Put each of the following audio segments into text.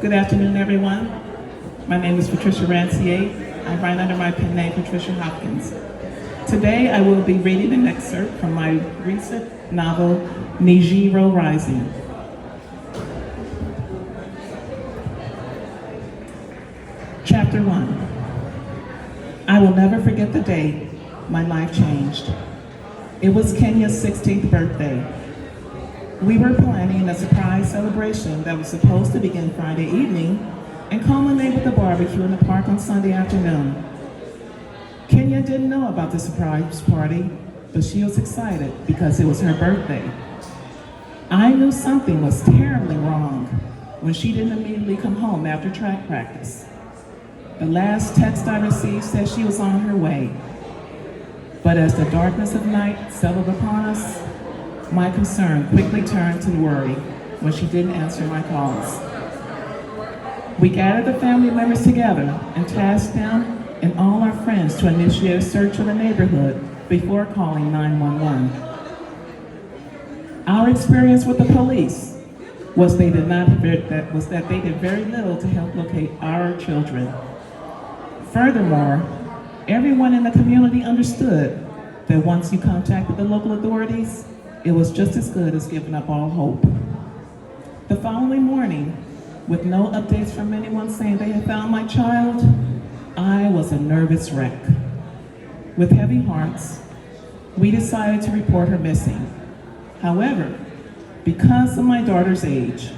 Good afternoon, everyone. My name is Patricia Rancier. I write under my pen name, Patricia Hopkins. Today, I will be reading an excerpt from my recent novel, NIGIRO Rising. Chapter 1. I will never forget the day my life changed. It was Kenya's 16th birthday. We were planning a surprise celebration that was supposed to begin Friday evening and culminate with a barbecue in the park on Sunday afternoon. Kenya didn't know about the surprise party, but she was excited because it was her birthday. I knew something was terribly wrong when she didn't immediately come home after track practice. The last text I received said she was on her way. But as the darkness of night settled upon us, my concern quickly turned to worry when she didn't answer my calls. We gathered the family members together and tasked them and all our friends to initiate a search of the neighborhood before calling 911. Our experience with the police was that they did very little to help locate our children. Furthermore, everyone in the community understood that once you contacted the local authorities, it was just as good as giving up all hope. The following morning, with no updates from anyone saying they had found my child, I was a nervous wreck. With heavy hearts, we decided to report her missing. However, because of my daughter's age,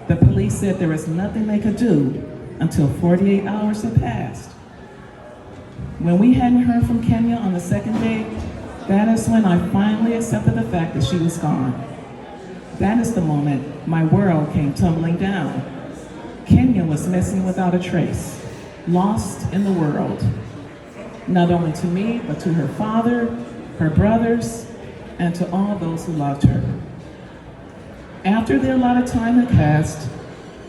the police said there was nothing they could do until 48 hours had passed. When we hadn't heard from Kenya on the second day, that is when I finally accepted the fact that she was gone. That is the moment my world came tumbling down. Kenya was missing without a trace, lost in the world. Not only to me, but to her father, her brothers, and to all those who loved her. After the allotted time had passed,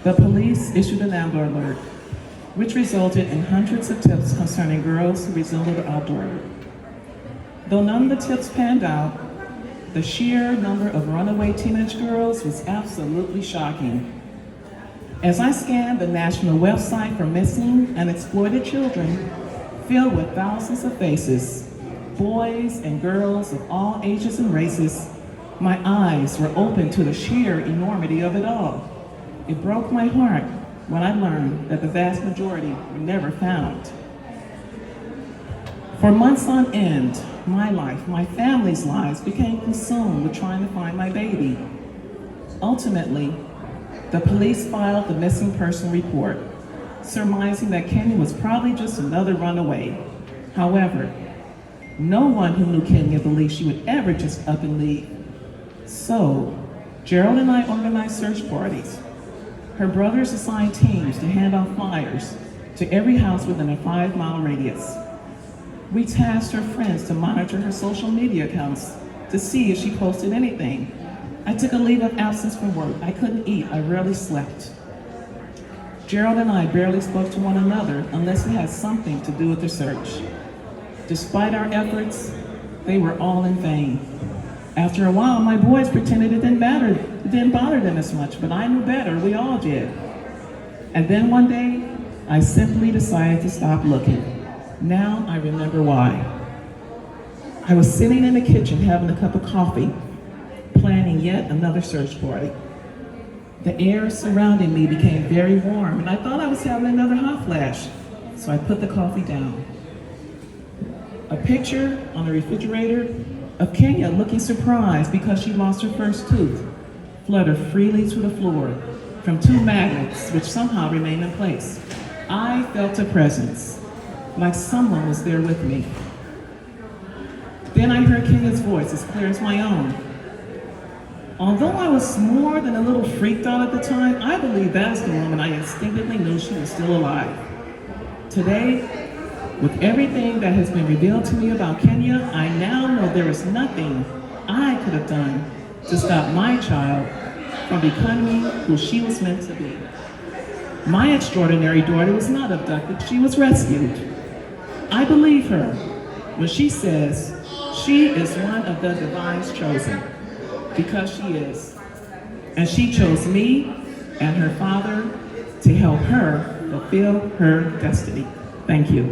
the police issued an Amber Alert, which resulted in hundreds of tips concerning girls who resembled outdoor. Though none of the tips panned out, the sheer number of runaway teenage girls was absolutely shocking. As I scanned the national website for missing and exploited children, filled with thousands of faces, boys and girls of all ages and races, my eyes were open to the sheer enormity of it all. It broke my heart when I learned that the vast majority were never found. For months on end, my life, my family's lives became consumed with trying to find my baby. Ultimately, the police filed the missing person report, surmising that Kenya was probably just another runaway. However, no one who knew Kenya believed she would ever just up and leave. So, Gerald and I organized search parties. Her brothers assigned teams to hand out flyers to every house within a 5-mile radius. We tasked her friends to monitor her social media accounts to see if she posted anything. I took a leave of absence from work. I couldn't eat, I rarely slept. Gerald and I barely spoke to one another unless it had something to do with the search. Despite our efforts, they were all in vain. After a while, my boys pretended it didn't bother them as much, but I knew better, we all did. And then one day, I simply decided to stop looking. Now I remember why. I was sitting in the kitchen having a cup of coffee, planning yet another search party. The air surrounding me became very warm, and I thought I was having another hot flash, so I put the coffee down. A picture on the refrigerator of Kenya looking surprised because she lost her first tooth fluttered freely to the floor from 2 magnets which somehow remained in place. I felt a presence, like someone was there with me. Then I heard Kenya's voice as clear as my own. Although I was more than a little freaked out at the time, I believe that's the moment I instinctively knew she was still alive. Today, with everything that has been revealed to me about Kenya, I now know there is nothing I could have done to stop my child from becoming who she was meant to be. My extraordinary daughter was not abducted, she was rescued. I believe her when she says she is one of the divine's chosen, because she is. And she chose me and her father to help her fulfill her destiny. Thank you.